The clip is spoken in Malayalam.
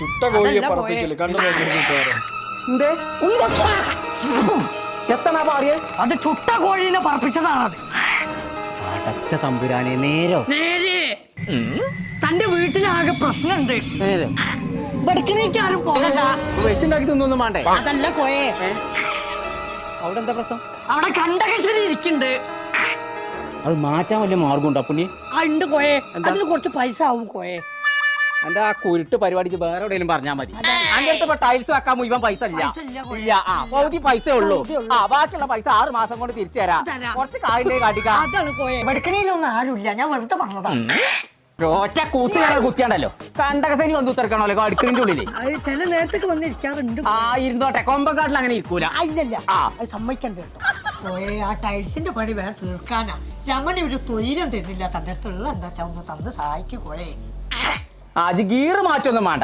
ചുട്ട കോഴിയെ പറപ്പിക്കില്ല കണ്ണു നോക്കി എത്തണ പാടിയ അത് ചുട്ട കോഴീനെ പറപ്പിച്ചതാണത്. അടച്ച തമ്പുരാനെ നേരോ നേരെ തന്റെ വീട്ടിലാകെ പ്രശ്നമുണ്ട്. വെടുക്കണേക്ക് ആരും പോകണ്ട. വെച്ചുണ്ടാക്കി തിന്നൊന്നും വേണ്ടേ? അതല്ല കോയെ, അവിടെ എന്താ പ്രശ്നം? അവിടെ കണ്ടകശരി ഇരിക്കുന്നുണ്ട്. അത് മാറ്റാൻ വലിയ മാർഗമുണ്ടോ പുണ്ണി? ഉണ്ട് കോയെ, അതിന് കുറച്ച് പൈസ ആവും കോയെ. എന്റെ ആ കുരുട്ട് പരിപാടിക്ക് വേറെ എവിടെയെങ്കിലും പറഞ്ഞാൽ മതി. അതിന്റെ അടുത്ത് ടൈൽസ് വെക്കാൻ മുഴുവൻ പൈസ ഇല്ല. പകുതി പൈസ ഉള്ളൂ. ബാക്കിയുള്ള പൈസ 6 മാസം കൊണ്ട് തിരിച്ചു തരാം. കുറച്ച് കായില്ലേ കാട്ടിക്കാം. അതാണ് കോയെ, വെടുക്കണയിലൊന്നും ആരുമില്ല, ഞാൻ വെറുതെ പറഞ്ഞതാണ്. ഒറ്റ കൂത്ത് ഞാൻ കുത്തിയാണ്ടല്ലോ. കണ്ടകസേനി വന്ന് ഉത്തരക്കണല്ലോ അടുക്കളിന്റെ ഉള്ളില്. അത് ചില നേരത്തേക്ക് വന്നിരിക്കാറുണ്ട്. ഇരുന്നോട്ടെ, കൊമ്പങ്കാട്ടിൽ അങ്ങനെ ഇരിക്കൂല. ഇല്ലല്ല, അത് സമ്മതിക്കണ്ട കേട്ടോ കോയെ. ആ ടൈൽസിന്റെ പണി വേറെ തീർക്കാനാ. അങ്ങനെ ഒരു തൊഴിലും തരുന്നില്ല. തന്റെ അടുത്തുള്ള എന്താ ഒന്ന് തന്ന് സഹായിക്കും കോയെ. ഗീറ് മാറ്റൊന്നും വേണ്ട.